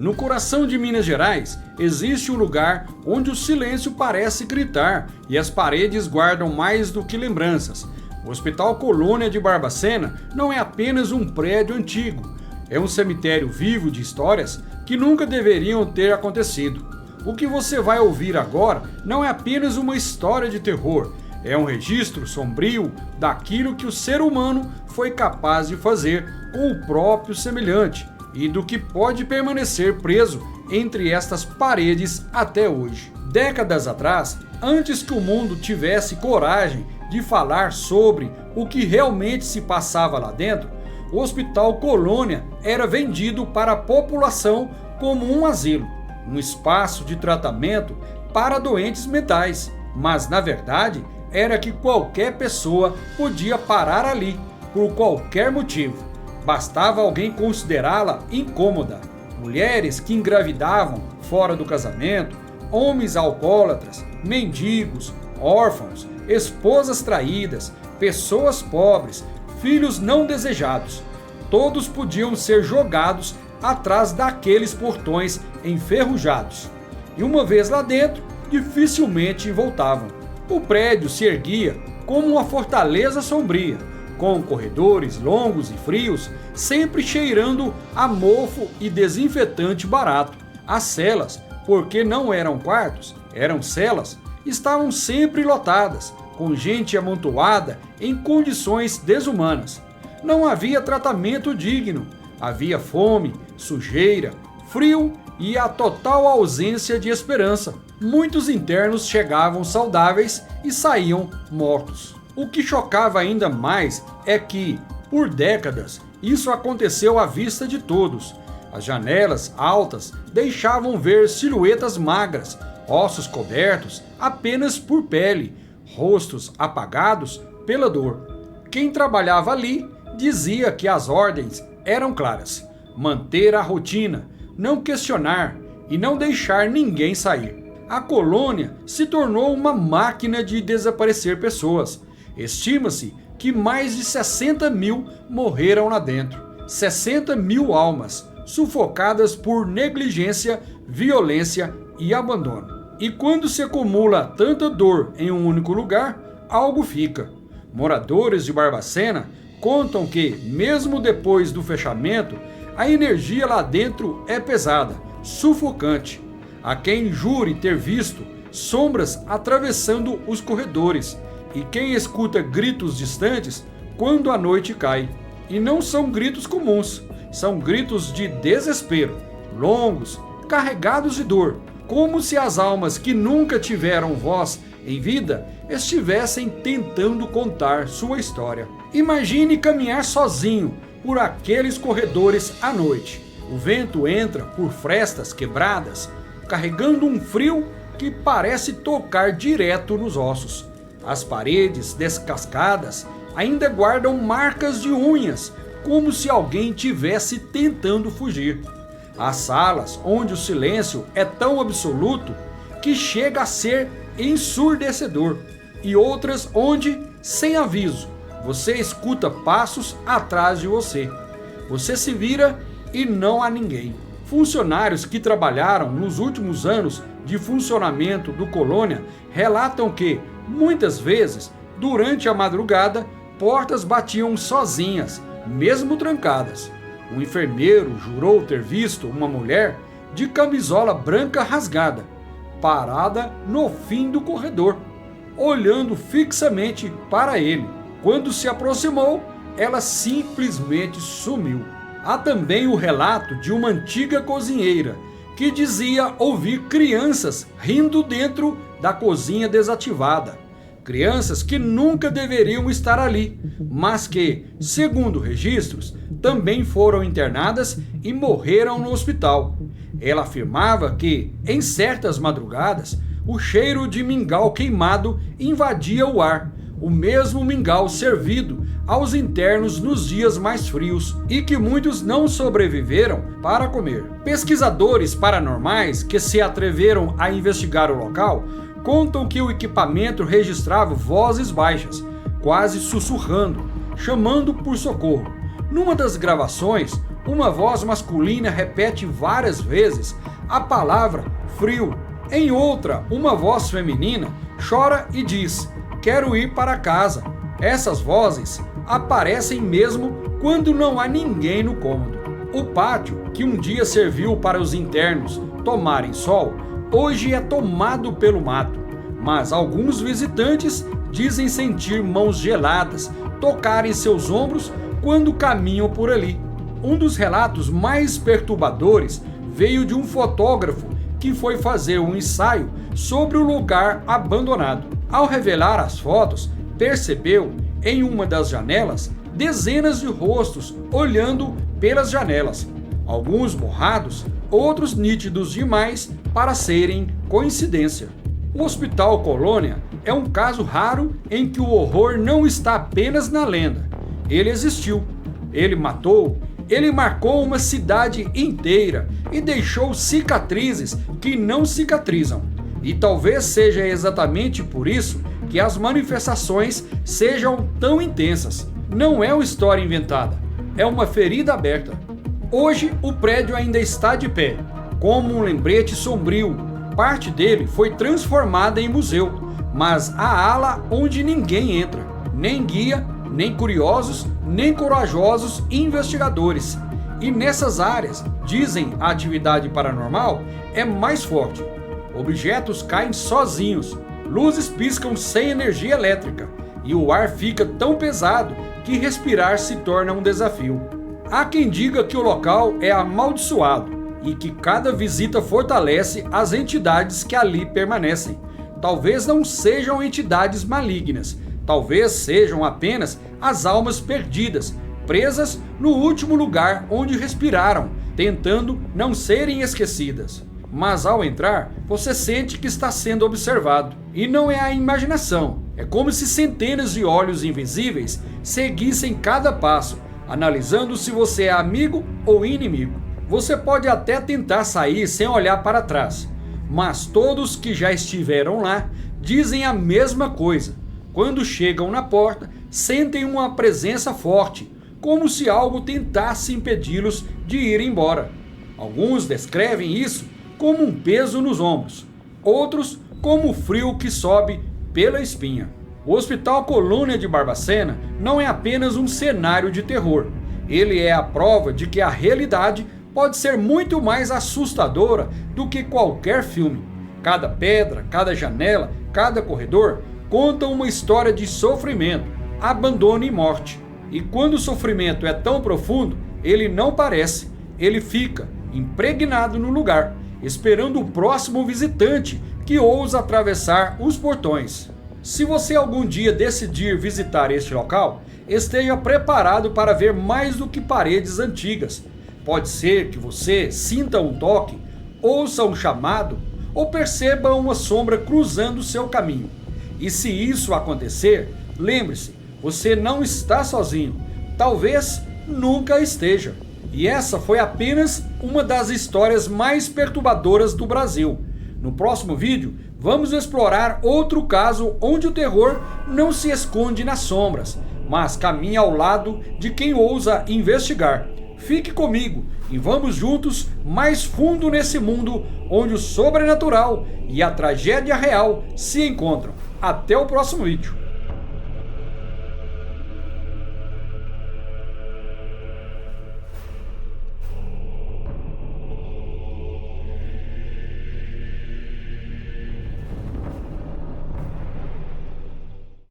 No coração de Minas Gerais, existe um lugar onde o silêncio parece gritar e as paredes guardam mais do que lembranças. O Hospital Colônia de Barbacena não é apenas um prédio antigo, é um cemitério vivo de histórias que nunca deveriam ter acontecido. O que você vai ouvir agora não é apenas uma história de terror, é um registro sombrio daquilo que o ser humano foi capaz de fazer com o próprio semelhante e do que pode permanecer preso entre estas paredes até hoje. Décadas atrás, antes que o mundo tivesse coragem de falar sobre o que realmente se passava lá dentro, o Hospital Colônia era vendido para a população como um asilo, um espaço de tratamento para doentes mentais, mas na verdade era que qualquer pessoa podia parar ali, por qualquer motivo. Bastava alguém considerá-la incômoda. Mulheres que engravidavam fora do casamento, homens alcoólatras, mendigos, órfãos, esposas traídas, pessoas pobres, filhos não desejados. Todos podiam ser jogados atrás daqueles portões enferrujados. E uma vez lá dentro, dificilmente voltavam. O prédio se erguia como uma fortaleza sombria, com corredores longos e frios, sempre cheirando a mofo e desinfetante barato. As celas, porque não eram quartos, eram celas, estavam sempre lotadas, com gente amontoada em condições desumanas. Não havia tratamento digno, havia fome, sujeira, frio e a total ausência de esperança. Muitos internos chegavam saudáveis e saíam mortos. O que chocava ainda mais é que, por décadas, isso aconteceu à vista de todos. As janelas altas deixavam ver silhuetas magras, ossos cobertos apenas por pele, rostos apagados pela dor. Quem trabalhava ali dizia que as ordens eram claras: manter a rotina, não questionar e não deixar ninguém sair. A colônia se tornou uma máquina de desaparecer pessoas. Estima-se que mais de 60 mil morreram lá dentro. 60 mil almas sufocadas por negligência, violência e abandono. E quando se acumula tanta dor em um único lugar, algo fica. Moradores de Barbacena contam que, mesmo depois do fechamento, a energia lá dentro é pesada, sufocante. Há quem jure ter visto sombras atravessando os corredores e quem escuta gritos distantes quando a noite cai. E não são gritos comuns, são gritos de desespero, longos, carregados de dor, como se as almas que nunca tiveram voz em vida estivessem tentando contar sua história. Imagine caminhar sozinho por aqueles corredores à noite. O vento entra por frestas quebradas, carregando um frio que parece tocar direto nos ossos. As paredes descascadas ainda guardam marcas de unhas, como se alguém tivesse tentando fugir. Há salas onde o silêncio é tão absoluto que chega a ser ensurdecedor, e outras onde, sem aviso, você escuta passos atrás de você. Você se vira e não há ninguém. Funcionários que trabalharam nos últimos anos de funcionamento do Colônia relatam que, muitas vezes, durante a madrugada, portas batiam sozinhas, mesmo trancadas. Um enfermeiro jurou ter visto uma mulher de camisola branca rasgada, parada no fim do corredor, olhando fixamente para ele. Quando se aproximou, ela simplesmente sumiu. Há também o relato de uma antiga cozinheira que dizia ouvir crianças rindo dentro da cozinha desativada. Crianças que nunca deveriam estar ali, mas que, segundo registros, também foram internadas e morreram no hospital. Ela afirmava que, em certas madrugadas, o cheiro de mingau queimado invadia o ar, o mesmo mingau servido aos internos nos dias mais frios, e que muitos não sobreviveram para comer. Pesquisadores paranormais que se atreveram a investigar o local contam que o equipamento registrava vozes baixas, quase sussurrando, chamando por socorro. Numa das gravações, uma voz masculina repete várias vezes a palavra frio. Em outra, uma voz feminina chora e diz: quero ir para casa. Essas vozes aparecem mesmo quando não há ninguém no cômodo. O pátio, que um dia serviu para os internos tomarem sol, hoje é tomado pelo mato. Mas alguns visitantes dizem sentir mãos geladas tocarem seus ombros quando caminham por ali. Um dos relatos mais perturbadores veio de um fotógrafo que foi fazer um ensaio sobre o lugar abandonado. Ao revelar as fotos, percebeu em uma das janelas dezenas de rostos olhando pelas janelas, alguns borrados, outros nítidos demais para serem coincidência. O Hospital Colônia é um caso raro em que o horror não está apenas na lenda. Ele existiu, ele matou, ele marcou uma cidade inteira e deixou cicatrizes que não cicatrizam. E talvez seja exatamente por isso que as manifestações sejam tão intensas. Não é uma história inventada, é uma ferida aberta. Hoje o prédio ainda está de pé, como um lembrete sombrio. Parte dele foi transformada em museu, mas há ala onde ninguém entra, nem guia, nem curiosos, nem corajosos investigadores. E nessas áreas, dizem, a atividade paranormal é mais forte. Objetos caem sozinhos, luzes piscam sem energia elétrica e o ar fica tão pesado que respirar se torna um desafio. Há quem diga que o local é amaldiçoado e que cada visita fortalece as entidades que ali permanecem. Talvez não sejam entidades malignas, talvez sejam apenas as almas perdidas, presas no último lugar onde respiraram, tentando não serem esquecidas. Mas ao entrar, você sente que está sendo observado. E não é a imaginação, é como se centenas de olhos invisíveis seguissem cada passo, analisando se você é amigo ou inimigo. Você pode até tentar sair sem olhar para trás, mas todos que já estiveram lá dizem a mesma coisa. Quando chegam na porta, sentem uma presença forte, como se algo tentasse impedi-los de ir embora. Alguns descrevem isso como um peso nos ombros, outros como o frio que sobe pela espinha. O Hospital Colônia de Barbacena não é apenas um cenário de terror, ele é a prova de que a realidade pode ser muito mais assustadora do que qualquer filme. Cada pedra, cada janela, cada corredor conta uma história de sofrimento, abandono e morte. E quando o sofrimento é tão profundo, ele não parece, ele fica impregnado no lugar, esperando o próximo visitante que ousa atravessar os portões. Se você algum dia decidir visitar este local, esteja preparado para ver mais do que paredes antigas. Pode ser que você sinta um toque, ouça um chamado ou perceba uma sombra cruzando seu caminho. E se isso acontecer, lembre-se, você não está sozinho, talvez nunca esteja. E essa foi apenas uma das histórias mais perturbadoras do Brasil. No próximo vídeo, vamos explorar outro caso onde o terror não se esconde nas sombras, mas caminha ao lado de quem ousa investigar. Fique comigo e vamos juntos mais fundo nesse mundo onde o sobrenatural e a tragédia real se encontram. Até o próximo vídeo.